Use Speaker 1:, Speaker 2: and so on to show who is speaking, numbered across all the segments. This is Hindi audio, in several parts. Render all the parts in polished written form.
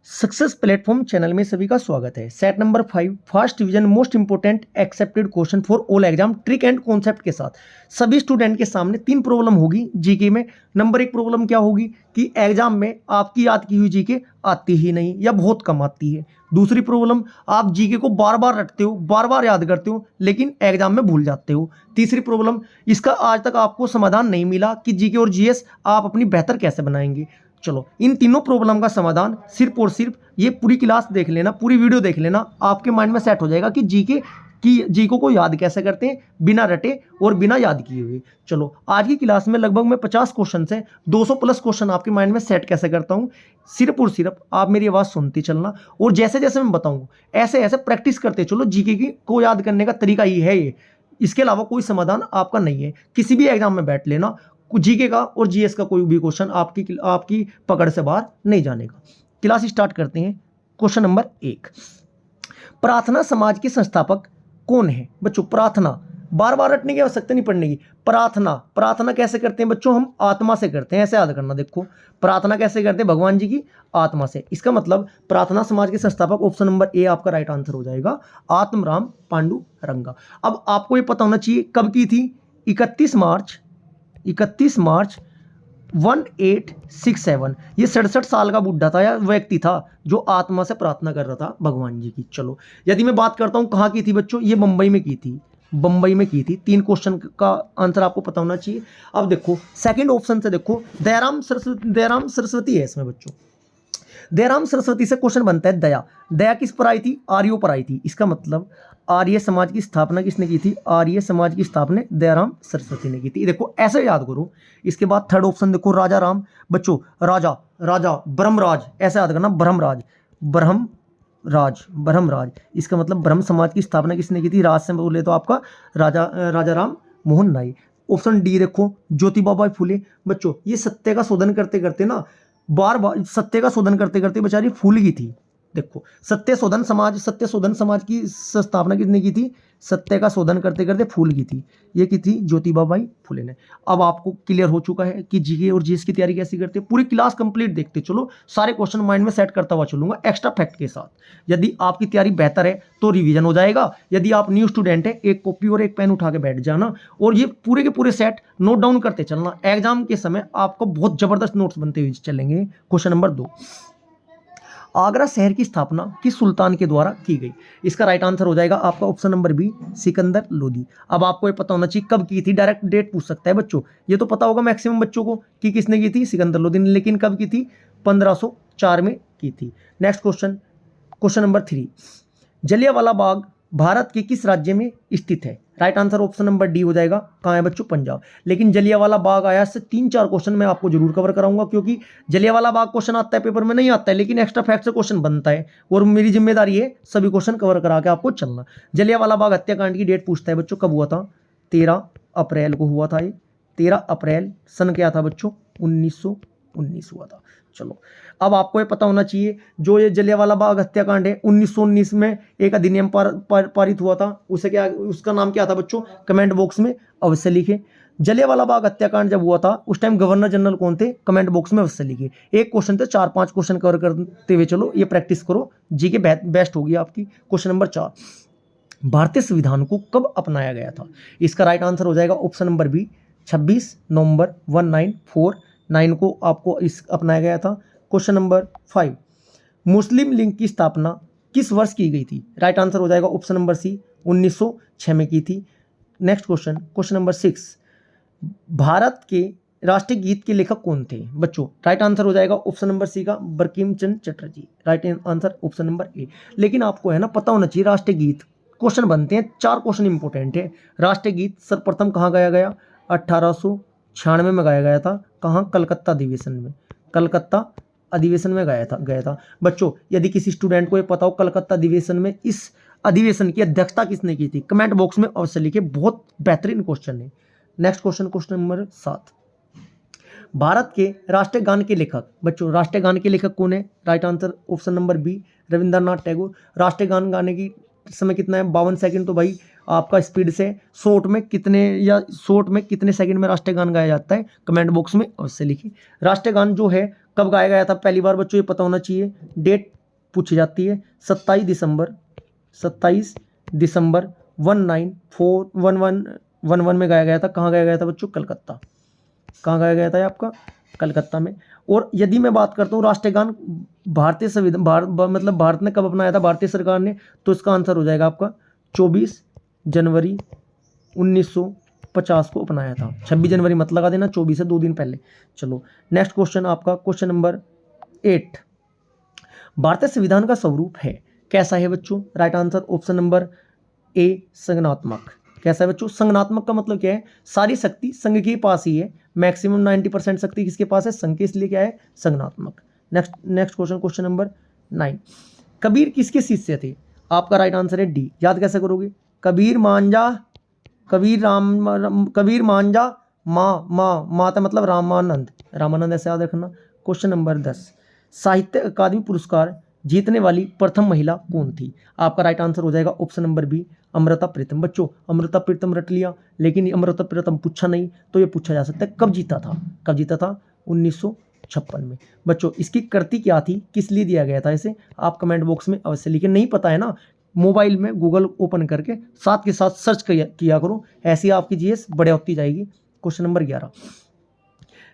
Speaker 1: सक्सेस प्लेटफॉर्म चैनल में सभी का स्वागत है। Set number 5 first division most important accepted question for all exam trick and concept के साथ सभी स्टूडेंट के सामने 3 प्रॉब्लम होगी जीके में। नंबर 1 प्रॉब्लम क्या होगी कि एग्जाम में आपकी याद की हुई जीके आती ही नहीं या बहुत कम आती है। दूसरी प्रॉब्लम, आप जीके को बार बार रटते हो, बार बार याद करते हो, लेकिन एग्जाम में भूल जाते हो। तीसरी प्रॉब्लम, इसका आज तक आपको समाधान नहीं मिला कि जीके और जीएस आप अपनी बेहतर कैसे बनाएंगे। चलो, इन तीनों प्रॉब्लम का समाधान सिर्फ और सिर्फ ये पूरी क्लास देख लेना, पूरी वीडियो देख लेना, आपके माइंड में सेट हो जाएगा कि जीके को याद कैसे करते हैं बिना रटे और बिना याद किए हुए। चलो, आज की क्लास में लगभग मैं 50 क्वेश्चन से 200 प्लस क्वेश्चन आपके माइंड में सेट कैसे करता हूँ। सिर्फ और सिर्फ आप मेरी आवाज़ सुनती चलना और जैसे जैसे मैं बताऊँगा ऐसे ऐसे प्रैक्टिस करते चलो। जीके को याद करने का तरीका ही है ये, इसके अलावा कोई समाधान आपका नहीं है। किसी भी एग्जाम में बैठ लेना, जीके का और जीएस का कोई भी क्वेश्चन आपकी पकड़ से बाहर नहीं जानेगा। क्लास स्टार्ट करते हैं। क्वेश्चन नंबर 1, प्रार्थना समाज के संस्थापक कौन है? बच्चों, प्रार्थना बार बार रटने की आवश्यकता नहीं पड़ने की। प्रार्थना कैसे करते हैं बच्चों? हम आत्मा से करते हैं। ऐसे याद करना, देखो प्रार्थना कैसे करते हैं? भगवान जी की आत्मा से। इसका मतलब प्रार्थना समाज के संस्थापक ऑप्शन नंबर ए आपका राइट आंसर हो जाएगा, आत्मराम पांडुरंगा। अब आपको ये पता होना चाहिए कब की थी? 31 मार्च 1867। ये 67 साल का बुढ़ा था या व्यक्ति था जो आत्मा से प्रार्थना कर रहा था भगवान जी की। चलो, यदि मैं बात करता हूं कहाँ की थी बच्चों, ये बंबई में की थी। 3 क्वेश्चन का आंसर आपको पता होना चाहिए। अब देखो सेकंड ऑप्शन से, देखो दयाराम सरस्वती है इसमें बच्चों। दयाराम सरस्वती से क्वेश्चन बनता है, दया किस पर आई थी? आर्यों पर आई थी। इसका मतलब आर्य समाज की स्थापना किसने की थी? आर्य समाज की स्थापना दयाराम सरस्वती ने की थी। देखो ऐसे याद करो। इसके बाद थर्ड ऑप्शन देखो, राजा राम। बच्चों, राजा ब्रह्मराज, ऐसे याद करना, ब्रह्मराज। इसका मतलब ब्रह्म समाज की स्थापना किसने की थी? राज से बोले तो आपका राजा राम मोहन राय। ऑप्शन डी देखो, ज्योतिबा बाई फुले। बच्चों, ये सत्य का शोधन करते करते ना, बार सत्य का शोधन करते करते बेचारी फूल गई थी। देखो, सत्य शोधन समाज की स्थापना किसने की थी? सत्य का शोधन करते करते फूल की थी। ये की थी ज्योतिबा बाई फुले ने। अब आपको क्लियर हो चुका है कि जीके और जीएस की तैयारी कैसे करते हैं। पूरी क्लास कंप्लीट देखते चलो, सारे क्वेश्चन माइंड में सेट करता हुआ चलूंगा एक्स्ट्रा फैक्ट के साथ। यदि आपकी तैयारी बेहतर है तो रिवीजन हो जाएगा। यदि आप न्यू स्टूडेंट है, एक कॉपी और एक पेन उठा के बैठ जाना और ये पूरे के पूरे सेट नोट डाउन करते चलना। एग्जाम के समय आपको बहुत जबरदस्त नोट्स बनते हुए चलेंगे। क्वेश्चन नंबर 2, आगरा शहर की स्थापना किस सुल्तान के द्वारा की गई? इसका राइट आंसर हो जाएगा आपका option number B, Sikandar Lodi. अब आपको ये पता होना चाहिए कब की थी, डायरेक्ट डेट पूछ सकता है बच्चों। ये तो पता होगा मैक्सिमम बच्चों को कि किसने की थी, सिकंदर लोदी ने, लेकिन कब की थी? 1504 में की थी। Next question number 3, Jallianwala Bagh Bharat के किस राज्य में स्थित है? Right answer option number D हो जाएगा, कहाँ है बच्चों? पंजाब। लेकिन जलियांवाला बाग आया से 3-4 क्वेश्चन मैं आपको जरूर कवर कराऊंगा, क्योंकि जलियांवाला बाग क्वेश्चन आता है पेपर में, नहीं आता है, लेकिन एक्स्ट्रा फैक्ट से क्वेश्चन बनता है और मेरी जिम्मेदारी है सभी क्वेश्चन कवर करा के आपको चलना। जलियांवाला बाग हत्याकांड की डेट पूछता है बच्चों, कब हुआ था? 13 अप्रैल को हुआ था। ये 13 अप्रैल सन क्या था बच्चों? 1919 हुआ था। चलो, अब आपको ये पता होना चाहिए जो ये जलियांवाला बाग हत्याकांड है 1919 में एक अधिनियम पारित हुआ था। उसका नाम क्या था बच्चों? कमेंट बॉक्स में अवश्य लिखे। जलियांवाला बाग हत्याकांड जब हुआ था उस टाइम गवर्नर जनरल कौन थे? कमेंट बॉक्स में अवश्य लिखे। एक क्वेश्चन थे, 4-5 क्वेश्चन कवर करते हुए चलो, ये प्रैक्टिस करो, जीके बेस्ट होगी आपकी। क्वेश्चन नंबर 4, भारतीय संविधान को कब अपनाया गया था? इसका राइट आंसर हो जाएगा ऑप्शन नंबर बी, 26 नवंबर 1949 को आपको अपनाया गया था। क्वेश्चन नंबर 5, मुस्लिम लीग की स्थापना किस वर्ष की गई थी? राइट आंसर हो जाएगा ऑप्शन नंबर सी, 1906 में की थी। नेक्स्ट क्वेश्चन नंबर 6, भारत के राष्ट्रीय गीत के लेखक कौन थे? बच्चों, राइट आंसर हो जाएगा ऑप्शन नंबर सी का, Bankim Chandra Chatterjee. Right answer option number A. लेकिन आपको है ना पता होना चाहिए राष्ट्रीय गीत। क्वेश्चन बनते हैं, 4 क्वेश्चन इंपॉर्टेंट है। राष्ट्रीय गीत सर्वप्रथम कहाँ गाया गया? 1896 में गाया गया था। कहाँ? कलकत्ता अधिवेशन में गया था। बच्चों, यदि किसी स्टूडेंट को ये पता हो कलकत्ता अधिवेशन में इस अधिवेशन की अध्यक्षता किसने की थी, कमेंट बॉक्स में अवश्य लिखे। बहुत बेहतरीन क्वेश्चन है। नेक्स्ट क्वेश्चन नंबर 7, भारत के राष्ट्रीय गान के लेखक। बच्चों, राष्ट्रीय गान के लेखक कौन है? Right answer option number B, Rabindranath Tagore. राष्ट्रीय गान गाने की समय कितना है? 52 सेकंड। तो भाई आपका स्पीड से शॉर्ट में कितने सेकंड में राष्ट्रीय गान गाया जाता है, कमेंट बॉक्स में अवश्य लिखिए। राष्ट्रीय गान जो है कब गाया गया था पहली बार? बच्चों, ये पता होना चाहिए। डेट पूछी जाती है। 27 दिसंबर 1911 में गाया गया था। कहाँ गाया गया था बच्चों? कलकत्ता। कहाँ गाया गया था ये आपका? कलकत्ता में। और यदि मैं बात करता हूँ राष्ट्रीय गान भारतीय संविधान मतलब भारत ने कब अपनाया था, भारतीय सरकार ने, तो इसका आंसर हो जाएगा आपका 24 जनवरी 1950 को अपनाया था। 26 जनवरी मत लगा देना, 24 से 2 दिन पहले। चलो नेक्स्ट क्वेश्चन आपका, क्वेश्चन नंबर 8। भारतीय संविधान का स्वरूप है कैसा है बच्चों? Right answer option number A, संगनात्मक। कैसा है बच्चों? संगनात्मक का मतलब क्या है? सारी शक्ति संघ के पास ही है, मैक्सिमम 90% शक्ति किसके पास है? संघ के, इसलिए क्या है? संगनात्मक। Next question, question number 9। Kabir किसके शिष्य थे? आपका राइट आंसर है डी। याद कैसे करोगे? कबीर मांझा, कबीर मांझा माता मतलब रामानंद ऐसे याद रखना। Question number 10। साहित्य अकादमी पुरस्कार जीतने वाली प्रथम महिला कौन थी? आपका राइट आंसर हो जाएगा option number B, Amrita Pritam. बच्चों अमृता प्रीतम रट लिया, लेकिन अमृता प्रीतम पूछा नहीं, तो ये पूछा जा सकता है कब जीता था? कब जीता था? 1956 में। बच्चों इसकी कृति क्या थी? किस लिए दिया गया था इसे? आप कमेंट बॉक्स में अवश्य लिखें। नहीं पता है ना, मोबाइल में गूगल ओपन करके साथ के साथ सर्च किया करो, ऐसी आपकी जीएस बढ़िया होती जाएगी। Question number 11।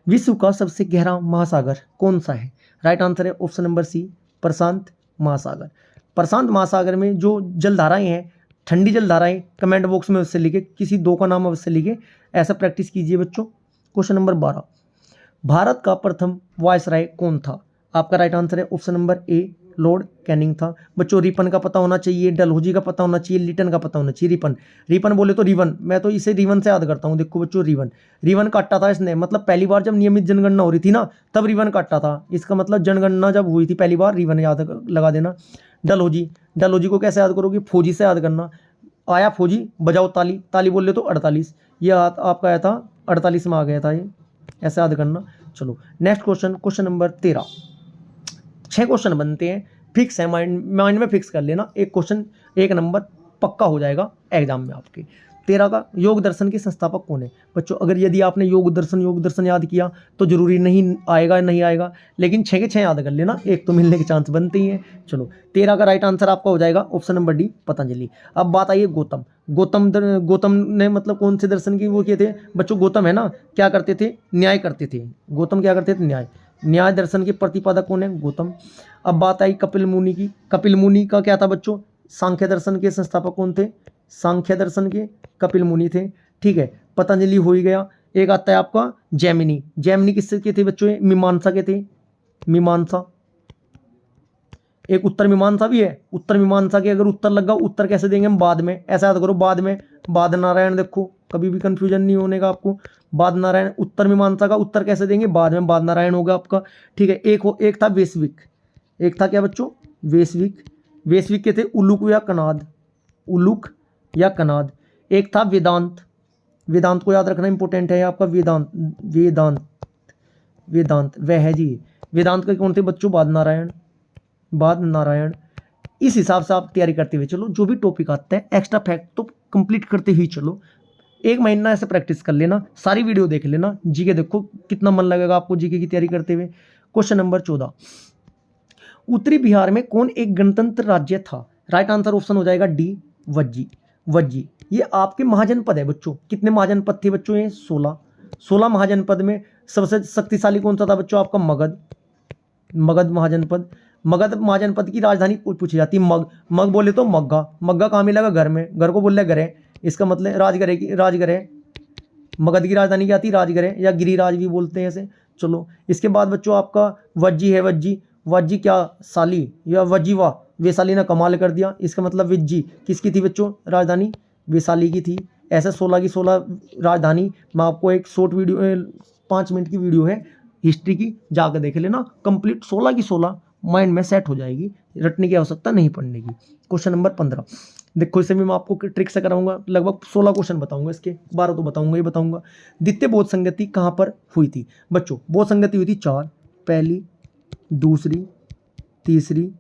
Speaker 1: विश्व का सबसे गहरा महासागर कौन सा है? राइट आंसर है ऑप्शन नंबर सी, प्रशांत महासागर। प्रशांत महासागर में जो जलधाराएं हैं, ठंडी जलधाराएं, कमेंट बॉक्स में अवश्य लिखे, किसी 2 का नाम अवश्य लिखे, ऐसा प्रैक्टिस कीजिए बच्चों। Question number 12। भारत का प्रथम वायसराय कौन था? आपका राइट आंसर है ऑप्शन नंबर ए, लॉर्ड कैनिंग था। बच्चों रिपन का पता होना चाहिए, डलहौजी का पता होना चाहिए, लिटन का पता होना चाहिए। रिपन बोले तो रिवन, मैं तो इसे रिवन से याद करता हूँ। देखो बच्चों रिवन काटा था इसने, मतलब पहली बार जब नियमित जनगणना हो रही थी ना, तब रिवन काटा था। इसका मतलब जनगणना जब हुई थी पहली बार, रिवन याद लगा देना। डलहौजी को कैसे याद करोगे? फौजी से याद करना। आया फौजी, बजाओ ताली, ताली बोले तो 48, ये आपका आया था 48 में आ गया था ये, ऐसे याद करना। चलो next question, question number 13। 6 question बनते हैं, फिक्स है, माइंड में फिक्स कर लेना। एक क्वेश्चन 1 नंबर पक्का हो जाएगा एग्जाम में आपके। 13 का, योग दर्शन के संस्थापक कौन है? बच्चों अगर यदि आपने योग दर्शन याद किया तो जरूरी नहीं आएगा, लेकिन 6 के 6 याद कर लेना, एक तो मिलने के चांस बनते ही हैं। चलो 13 का राइट आंसर आपका हो जाएगा ऑप्शन नंबर डी, पतंजलि। अब बात आई है गौतम ने मतलब कौन से दर्शन की वो किए थे? बच्चों गौतम है ना, क्या करते थे? न्याय करते थे। गौतम क्या करते थे? न्याय दर्शन के प्रतिपादक कौन है? गौतम। अब बात आई कपिल मुनि की। कपिल मुनि का क्या था बच्चों? सांख्य दर्शन के संस्थापक कौन थे? सांख्य दर्शन के कपिल मुनि थे। ठीक है, पतंजलि हो ही गया। एक आता है आपका जैमिनी किससे के थे बच्चों? मीमांसा के थे, मीमांसा। एक उत्तर मीमांसा भी है, उत्तर मीमांसा के अगर उत्तर लगा, उत्तर कैसे देंगे हम? बाद में, ऐसा याद करो, बाद में। बाद नारायण, देखो कभी भी कंफ्यूजन नहीं होने का आपको। बाद नारायण, उत्तर मीमांसा का उत्तर कैसे देंगे? बाद में, बाद नारायण होगा आपका। ठीक है, एक था वैश्विक, एक था क्या बच्चों? वैश्विक के थे उलूक या कनाद। एक था वेदांत को याद रखना इंपॉर्टेंट है आपका। वेदांत वह है जी। वेदांत के कौन थे बच्चों? बाद नारायण। इस हिसाब से आप तैयारी करते हुए चलो, जो भी टॉपिक आता है एक्स्ट्रा फैक्ट तो कंप्लीट करते ही चलो। 1 महीना ऐसे प्रैक्टिस कर लेना, सारी वीडियो देख लेना, जीके देखो कितना मन लगेगा आपको जीके की तैयारी करते हुए। Question number 14। उत्तरी बिहार में कौन एक गणतंत्र राज्य था? राइट आंसर ऑप्शन हो जाएगा डी, वज्जी। ये आपके महाजनपद है बच्चों। कितने महाजनपद थे बच्चों? ये 16 महाजनपद में सबसे शक्तिशाली कौन सा था बच्चों? आपका मगध महाजनपद। मगध महाजनपद की राजधानी पूछी जाती है मग बोले तो मग्गा कहाँ मिलेगा? घर में, घर को बोल रहे गरे, इसका मतलब राजगृह है। मगध की राजधानी क्या थी? राजगृह या गिरिराज भी बोलते हैं ऐसे। चलो इसके बाद बच्चों आपका वज्जी है। वज्जी क्या साली या वजीवा? वैशाली ने कमाल कर दिया, इसका मतलब विज्जी किसकी थी बच्चों? राजधानी वैशाली की थी। ऐसे 16 की 16 राजधानी। मैं आपको एक शॉर्ट वीडियो 5 मिनट की वीडियो है हिस्ट्री की, जाकर देख लेना, कंप्लीट 16 की 16 माइंड में सेट हो जाएगी, रटने की आवश्यकता नहीं पड़ने की। क्वेश्चन नंबर 15 देखो, इसे भी मैं आपको ट्रिक से कराऊंगा, लगभग 16 क्वेश्चन बताऊंगा, इसके 12 तो बताऊंगा ही बताऊंगा। द्वितीय बोध संगति कहाँ पर हुई थी बच्चों? बोध संगति हुई थी 4, पहली, दूसरी, तीसरी,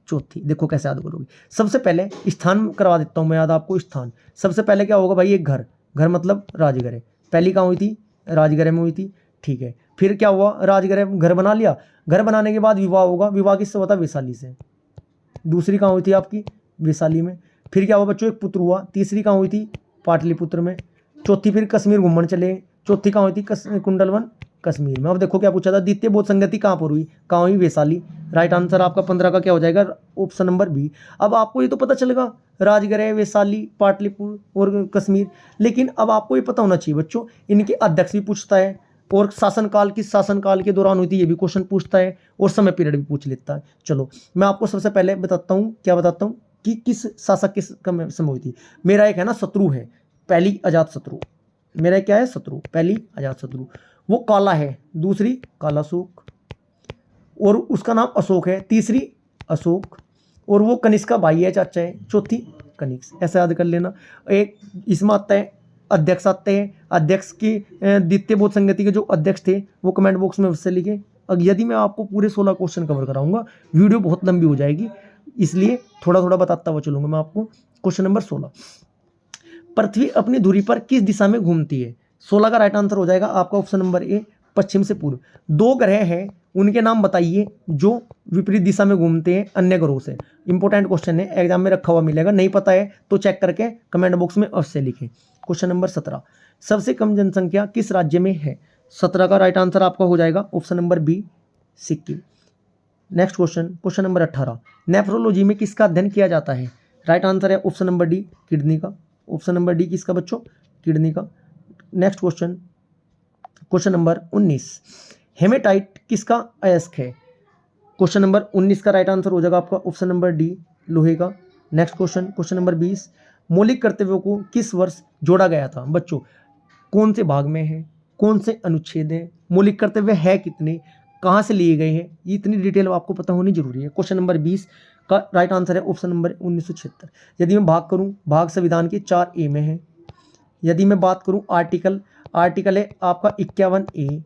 Speaker 1: चौथी। देखो कैसे याद करोगे। सबसे पहले स्थान करवा देता हूँ मैं याद आपको। स्थान सबसे पहले क्या होगा भाई? एक घर मतलब राजगृह। पहली कहाँ हुई थी? राजगृह में हुई थी। ठीक है, फिर क्या हुआ? राजगृह घर बना लिया, घर बनाने के बाद विवाह होगा। विवाह किससे होता? वैशाली से। दूसरी कहाँ हुई थी आपकी वैशाली में। फिर क्या हुआ बच्चों, एक पुत्र हुआ, तीसरी कहाँ हुई थी पाटलिपुत्र में, चौथी फिर कश्मीर घूमने चले, चौथी कहाँ हुई थी कुंडलवन कश्मीर में। अब देखो क्या पूछा था, द्वितीय बोध संगति कहाँ पर हुई, कहाँ हुई वैशाली। राइट आंसर आपका 15 का क्या हो जाएगा, ऑप्शन नंबर बी। अब आपको ये तो पता चलेगा राजगृह, वैशाली, पाटलिपुत्र और कश्मीर, लेकिन अब आपको ये पता होना चाहिए बच्चों इनके अध्यक्ष भी पूछता है, और शासनकाल किस शासनकाल के दौरान हुई थी ये भी क्वेश्चन पूछता है, और समय पीरियड भी पूछ लेता है। चलो मैं आपको सबसे पहले बताता हूँ, क्या बताता हूँ कि किस शासक किस समय हुई थी। मेरा एक है ना शत्रु है, पहली अजात शत्रु, मेरा क्या है शत्रु, पहली अजात शत्रु, वो काला है, दूसरी कालाशोक, और उसका नाम अशोक है, तीसरी अशोक, और वो कनिष्क का भाई है, चाचा है, चौथी कनिष्क। ऐसा याद कर लेना। एक इसमें आता है अध्यक्ष आते हैं, अध्यक्ष की द्वितीय बोध संगति के जो अध्यक्ष थे वो कमेंट बॉक्स में उससे लिखे। अब यदि मैं आपको पूरे 16 क्वेश्चन कवर कराऊंगा वीडियो बहुत लंबी हो जाएगी, इसलिए थोड़ा थोड़ा बताता हुआ चलूंगा मैं आपको। क्वेश्चन नंबर 16, पृथ्वी अपनी धुरी पर किस दिशा में घूमती है। 16 का राइट आंसर हो जाएगा आपका ऑप्शन नंबर ए, पश्चिम से पूर्व। दो ग्रह हैं उनके नाम बताइए जो विपरीत दिशा में घूमते हैं अन्य ग्रहों से। इंपॉर्टेंट क्वेश्चन है, एग्जाम में रखा हुआ मिलेगा, नहीं पता है तो चेक करके कमेंट बॉक्स में अवश्य लिखें। क्वेश्चन नंबर 17, सबसे कम जनसंख्या किस राज्य में है। 17 का राइट आंसर आपका हो जाएगा option number B, Sikkim. Next question, question number 18, nephrology में किसका अध्ययन किया जाता है। राइट आंसर है ऑप्शन नंबर डी, किडनी का। ऑप्शन नंबर डी किसका बच्चों, किडनी का। Next question, question number 19, haematite किसका अयस्क है। क्वेश्चन नंबर 19 का राइट आंसर हो जाएगा आपका ऑप्शन नंबर डी, लोहे का। नेक्स्ट क्वेश्चन, क्वेश्चन नंबर 20, मौलिक कर्तव्यों को किस वर्ष जोड़ा गया था। बच्चों कौन से भाग में है, कौन से अनुच्छेद हैं, मौलिक कर्तव्य है कितने, कहाँ से लिए गए हैं, ये इतनी डिटेल आपको पता होनी जरूरी है। क्वेश्चन नंबर 20 का राइट आंसर है ऑप्शन नंबर 1976। यदि मैं भाग करूँ, भाग संविधान के 4A में है। यदि मैं बात करूँ आर्टिकल, आर्टिकल है आपका 51A।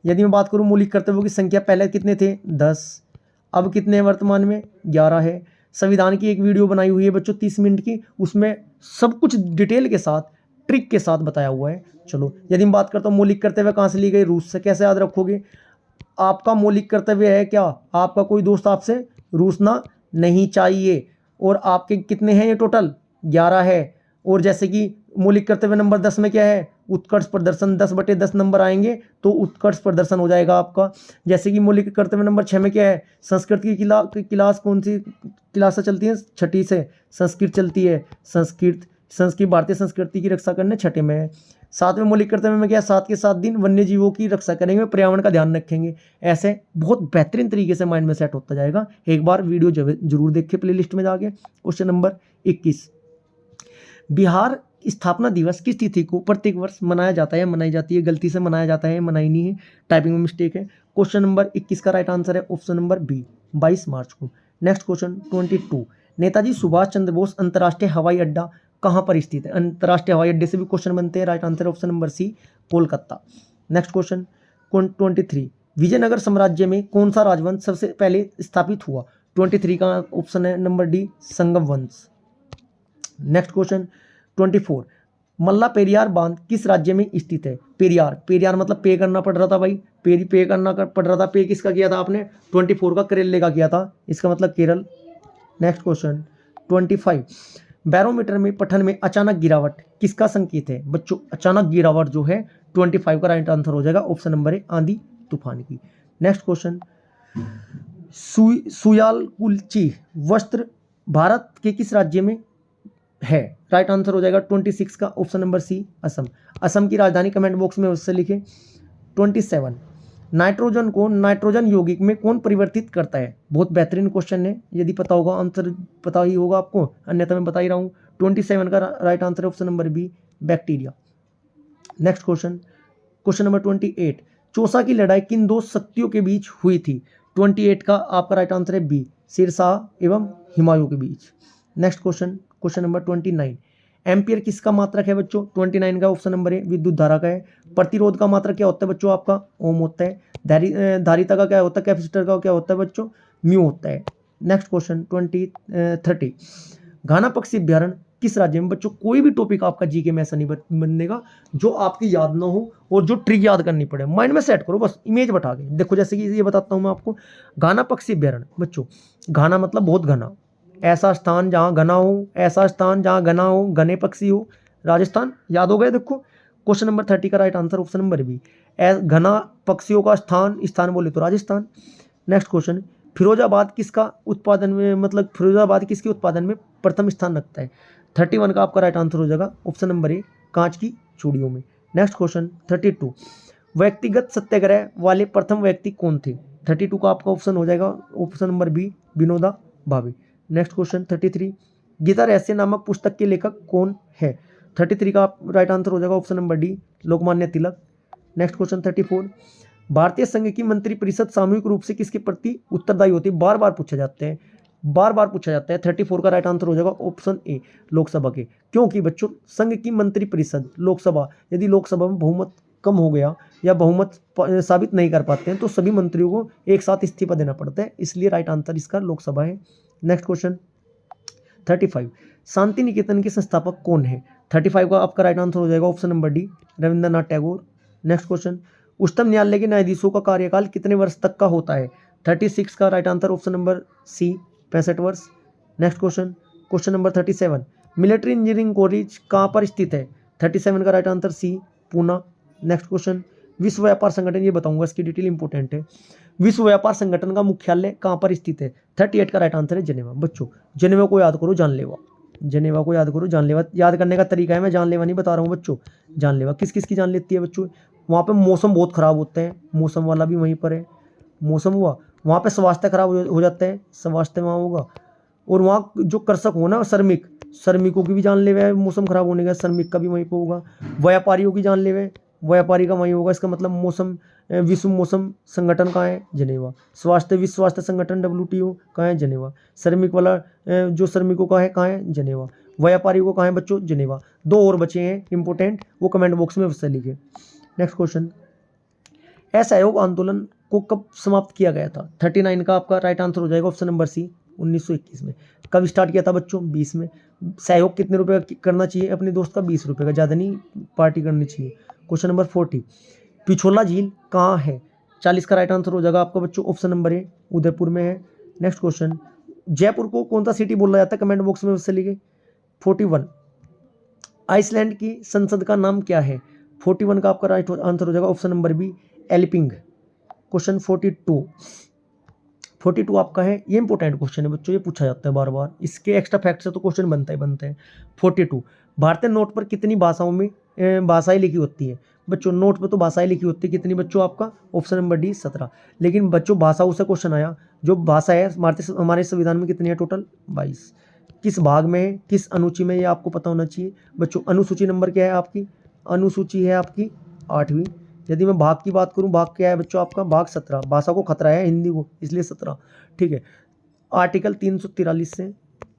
Speaker 1: यदि मैं बात करूँ मौलिक कर्तव्यों की संख्या, पहले कितने थे 10, अब कितने हैं वर्तमान में 11 है। संविधान की एक वीडियो बनाई हुई है बच्चों 30 मिनट की, उसमें सब कुछ डिटेल के साथ ट्रिक के साथ बताया हुआ है। चलो यदि मैं बात करता हूँ मौलिक कर्तव्य कहाँ से ली गई, रूस से। कैसे याद रखोगे, आपका मौलिक कर्तव्य है क्या, आपका कोई दोस्त आपसे रूसना नहीं चाहिए, और आपके कितने हैं ये टोटल 11 है। और जैसे कि मौलिक कर्तव्य नंबर 10 में क्या है, उत्कर्ष प्रदर्शन, 10/10 नंबर आएंगे तो उत्कर्ष प्रदर्शन हो जाएगा आपका। जैसे कि मौलिक कर्तव्य नंबर 6 में क्या है, संस्कृत की क्लास कौन सी क्लास से चलती है, छठी से संस्कृत चलती है, संस्कृत भारतीय संस्कृति की रक्षा करने छठे में है। 7वें मौलिक कर्तव्य में क्या है, 7 के 7 दिन वन्य जीवों की रक्षा करेंगे, पर्यावरण का ध्यान रखेंगे। ऐसे बहुत बेहतरीन तरीके से माइंड में सेट होता जाएगा। एक बार वीडियो जरूर देखें प्लेलिस्ट में जाके। क्वेश्चन नंबर 21, बिहार स्थापना दिवस किस तिथि को प्रत्येक वर्ष मनाया जाता है, मनाई जाती है, गलती से मनाया जाता है, मनाई नहीं है, टाइपिंग में मिस्टेक है। क्वेश्चन नंबर 21 का राइट आंसर है ऑप्शन नंबर बी, 22 मार्च को। नेक्स्ट क्वेश्चन 22, नेताजी सुभाष चंद्र बोस अंतर्राष्ट्रीय हवाई अड्डा कहाँ पर स्थित है। अंतर्राष्ट्रीय हवाई अड्डे से भी क्वेश्चन बनते हैं। Right answer option number C, Kolkata. Next question 23, Vijayanagar साम्राज्य में कौन सा राजवंश सबसे पहले स्थापित हुआ। 23 का ऑप्शन है नंबर डी, संगम वंश। नेक्स्ट क्वेश्चन 24, मल्ला पेरियार बांध किस राज्य में स्थित है। पेरियार, पेरियार मतलब पे करना पड़ रहा था भाई, पे करना पड़ रहा था। पे किसका किया था आपने, 24 का केरल का किया था, इसका मतलब केरल। नेक्स्ट क्वेश्चन 25, बैरोमीटर में पठन में अचानक गिरावट किसका संकेत है। बच्चों अचानक गिरावट जो है 25 का राइट आंसर हो जाएगा ऑप्शन नंबर ए, आंधी तूफान की। नेक्स्ट क्वेश्चन, सुयालकुची वस्त्र भारत के किस राज्य में है। राइट आंसर हो जाएगा 26 का option number C, Assam. Assam की राजधानी कमेंट बॉक्स में उससे लिखें। 27, नाइट्रोजन को नाइट्रोजन यौगिक में कौन परिवर्तित करता है। बहुत बेहतरीन क्वेश्चन है, यदि पता होगा आंसर पता ही होगा आपको, अन्यथा मैं बता ही रहा हूँ। 27 का right answer option number B, bacteria. Next question, question number 28, Chausa की लड़ाई किन दो शक्तियों के बीच हुई थी। 28 का आपका राइट आंसर है बी, शेरशाह एवं हुमायूं के बीच। Next question, question number 29, ampere किसका मात्रक है बच्चों। 29 का ऑप्शन नंबर है विद्युत धारा का है। प्रतिरोध का मात्रक क्या होता है बच्चों, आपका ओम होता है। धारिता का क्या होता है, कैपेसिटर का क्या होता है बच्चों, म्यू होता है। नेक्स्ट क्वेश्चन 30, घाना पक्षी अभ्यारण्य किस राज्य में। बच्चों कोई भी टॉपिक आपका जीके में ऐसा नहीं बनेगा जो आपकी याद ना हो और जो ट्रिक याद करनी पड़े। माइंड में सेट करो, बस इमेज बैठा के देखो। जैसे कि ये बताता हूँ मैं आपको, घाना पक्षी अभ्यारण्य बच्चों, घाना मतलब बहुत घना, ऐसा स्थान जहाँ घना हो, ऐसा स्थान जहाँ घना हो, घने पक्षी हो, राजस्थान। याद हो गए। देखो क्वेश्चन नंबर 30 का right answer option number B, Ghana पक्षियों का स्थान, स्थान बोले तो राजस्थान। नेक्स्ट क्वेश्चन, फिरोजाबाद किसका उत्पादन में, मतलब फिरोजाबाद किसके उत्पादन में प्रथम स्थान रखता है? 31 का आपका राइट आंसर हो जाएगा ऑप्शन नंबर ए, कांच की चूड़ियों में। नेक्स्ट क्वेश्चन 32, व्यक्तिगत सत्याग्रह वाले प्रथम व्यक्ति कौन थे? 32 का आपका ऑप्शन हो जाएगा option number B, Vinoba Bhave. Next question 33, Gita रहस्य नामक पुस्तक के लेखक कौन है? 33 का राइट आंसर हो जाएगा option number D, Lokmanya Tilak. Next question 34, भारतीय संघ की मंत्रिपरिषद सामूहिक रूप से किसके प्रति उत्तरदायी होती है? बार बार पूछा जाता है, बार बार पूछा जाता है। 34 का राइट आंसर हो जाएगा ऑप्शन ए, लोकसभा के। क्योंकि बच्चों संघ की मंत्रिपरिषद लोकसभा, यदि लोकसभा में बहुमत कम हो गया या बहुमत साबित नहीं कर पाते हैं तो सभी मंत्रियों को एक साथ इस्तीफा देना पड़ता है, इसलिए राइट आंसर इसका लोकसभा है। नेक्स्ट क्वेश्चन 35, शांति निकेतन के संस्थापक कौन है? 35 का आपका राइट आंसर हो जाएगा option number D, Rabindranath Tagore. Next question, उच्चतम न्यायालय के न्यायाधीशों का कार्यकाल कितने वर्ष तक का होता है? 36 का right answer option number C, 65 वर्ष। Next question, question number 37, military engineering college कहाँ पर स्थित है? 37 का right answer C, Poona. Next question, विश्व व्यापार संगठन, ये बताऊंगा इसकी डिटेल इंपॉर्टेंट है। विश्व व्यापार संगठन का मुख्यालय कहाँ पर स्थित है? 38 का राइट आंसर है जेनेवा। बच्चों जेनेवा को याद करो, जानलेवा, जेनेवा को याद करो, जानलेवा। याद करने का तरीका है, मैं जानलेवा नहीं बता रहा हूँ बच्चों, जानलेवा किस किस की जान लेती है बच्चों? वहाँ पे मौसम बहुत ख़राब होता है, मौसम वाला भी वहीं पर है, मौसम हुआ। वहाँ पे स्वास्थ्य खराब हो जाता है, स्वास्थ्य वहाँ होगा। और वहाँ जो कृषक हो ना, श्रमिकों की भी जानलेवा है, मौसम खराब होने का, श्रमिक का भी वहीं पर होगा। व्यापारियों की जानलेवा है, व्यापारी का वहीं होगा। इसका मतलब मौसम, विश्व मौसम संगठन कहाँ है? जेनेवा। विश्व स्वास्थ्य संगठन WTO कहाँ है? जेनेवा। श्रमिक वाला जो श्रमिकों का है कहाँ है? जेनेवा। व्यापारियों को कहाँ है बच्चों? जेनेवा। 2 और बचे हैं इंपॉर्टेंट, वो कमेंट बॉक्स में अवश्य लिखे। नेक्स्ट क्वेश्चन, असहयोग आंदोलन को कब समाप्त किया गया था? 39 का आपका राइट आंसर हो जाएगा ऑप्शन नंबर सी, 1921 में। कब स्टार्ट किया था बच्चों? 20 में। सहयोग कितने रुपए का करना चाहिए अपने दोस्त का? 20 रुपये का, ज़्यादा नहीं पार्टी करनी चाहिए। क्वेश्चन नंबर 40, पिछोला झील कहाँ है? 40 का राइट आंसर हो जाएगा आपका बच्चों ऑप्शन नंबर ए, उदयपुर में है। नेक्स्ट क्वेश्चन, जयपुर को कौन सा सिटी बोला जाता है? कमेंट बॉक्स में उससे लिखे। 41, आइसलैंड की संसद का नाम क्या है? 41 का आपका राइट आंसर हो जाएगा ऑप्शन नंबर बी, एल्पिंग। क्वेश्चन 42 आपका है, ये इंपॉर्टेंट क्वेश्चन है बच्चों, ये पूछा जाता है बार बार, इसके एक्स्ट्रा फैक्ट से तो क्वेश्चन बनते हैं। 42, भारतीय नोट पर कितनी भाषाओं में भाषाएं लिखी होती है? बच्चों नोट पर तो भाषाएं लिखी होती है, कितनी बच्चों? आपका ऑप्शन नंबर डी, 17। लेकिन बच्चों भाषाओं से क्वेश्चन आया, जो भाषा है हमारे संविधान में कितनी है टोटल? 22। किस भाग में है, किस अनुसूची में, ये आपको पता होना चाहिए बच्चों। अनुसूची नंबर क्या है आपकी? अनुसूची है आपकी 8वीं। यदि मैं भाग की बात करूं, भाग क्या है बच्चों आपका? भाग 17। भाषा को खतरा है हिंदी को, इसलिए 17, ठीक है। आर्टिकल 343 से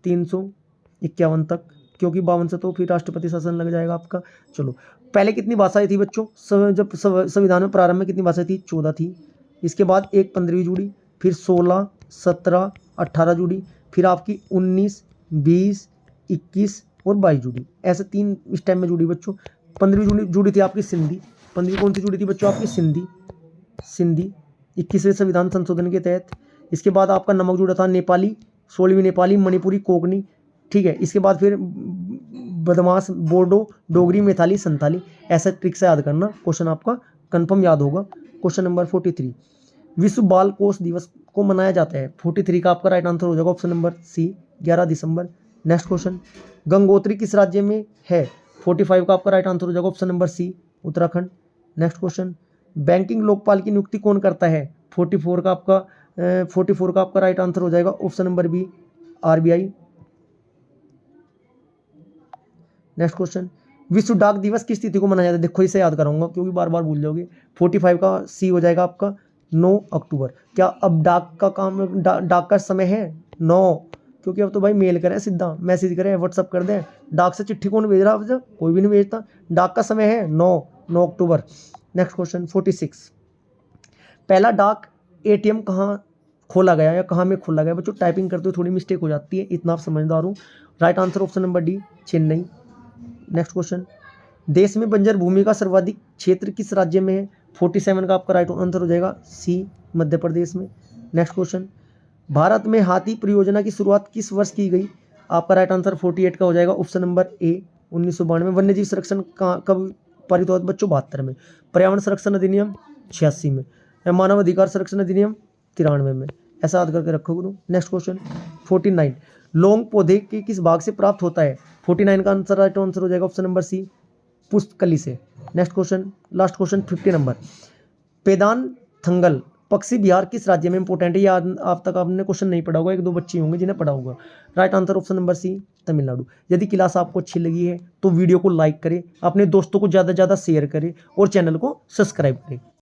Speaker 1: 351 तक, क्योंकि 52 से तो फिर राष्ट्रपति शासन लग जाएगा आपका। चलो, पहले कितनी भाषाएं थी बच्चों? जब संविधान में प्रारंभ में कितनी भाषाएं थी? 14 थी। इसके बाद एक 15वीं जुड़ी, फिर 16, 17, 18 जुड़ी, फिर आपकी 19, 20, 21 और 22 जुड़ी। ऐसे 3 इस टाइम में जुड़ी बच्चों। 15वीं जुड़ी थी आपकी सिंधी। 15वीं कौन सी जुड़ी थी बच्चों आपकी? सिंधी 21वें संविधान संशोधन के तहत। इसके बाद आपका नमक जुड़ा था नेपाली, 16वीं नेपाली, मणिपुरी, कोंकणी, ठीक है। इसके बाद फिर बदमाश, बोडो, डोगरी, मैथिली, संथाली। ऐसा ट्रिक से याद करना, क्वेश्चन आपका कंफर्म याद होगा। क्वेश्चन नंबर 43, विश्व बाल कोष दिवस को मनाया जाता है? 43 का आपका राइट आंसर हो जाएगा ऑप्शन नंबर सी, 11 दिसंबर। नेक्स्ट क्वेश्चन, गंगोत्री किस राज्य में है? 45 का आपका राइट आंसर हो जाएगा option number C, Uttarakhand. Next question, banking Lokpal की नियुक्ति कौन करता है? 44 का आपका राइट आंसर हो जाएगा option number B, RBI। Next question, विश्व डाक दिवस किस तिथि को मनाया जाता है? देखो इसे याद कराऊंगा क्योंकि बार बार भूल जाओगे। 45 का सी हो जाएगा आपका 9 अक्टूबर। क्या अब डाक का काम, डाक का समय है 9? क्योंकि अब तो भाई मेल करें, सीधा मैसेज करें, व्हाट्सअप कर दें। डाक से चिट्ठी कौन भेज रहा है? अब कोई भी नहीं भेजता। डाक का समय है 9 अक्टूबर। नेक्स्ट क्वेश्चन 46, पहला डाक ATM कहाँ खोला गया या कहाँ में खोला गया? बच्चों टाइपिंग करते हुए थोड़ी मिस्टेक हो जाती है, इतना आप समझदार हूँ। Right answer option number D, Chennai. Next question, देश में बंजर भूमि का सर्वाधिक क्षेत्र किस राज्य में है? 47 का आपका राइट आंसर हो जाएगा सी, मध्य प्रदेश में। नेक्स्ट क्वेश्चन, भारत में हाथी परियोजना की शुरुआत किस वर्ष की गई? आपका राइट आंसर 48 का हो जाएगा, ऑप्शन नंबर ए 1992 में। वन्य जीव संरक्षण कब पारित हुआ था बच्चों? 72 में। पर्यावरण संरक्षण अधिनियम 86 में। मानव अधिकार संरक्षण अधिनियम 93 में। ऐसा याद करके रखोगे। नेक्स्ट क्वेश्चन 49, लौंग पौधे के किस भाग से प्राप्त होता है? 49 का आंसर राइट आंसर हो जाएगा, ऑप्शन नंबर सी पुष्पकली से। Next question, last question 50 number, Vedanthangal पक्षी बिहार किस राज्य में इंपॉर्टेंट है? ये आप तक आपने क्वेश्चन नहीं पढ़ा होगा, एक दो बच्चे होंगे जिन्हें पढ़ा होगा। Right answer option number C Tamil Nadu. यदि क्लास आपको अच्छी लगी है तो वीडियो को लाइक करें, अपने दोस्तों को ज़्यादा से ज़्यादा शेयर करें और चैनल को सब्सक्राइब करें।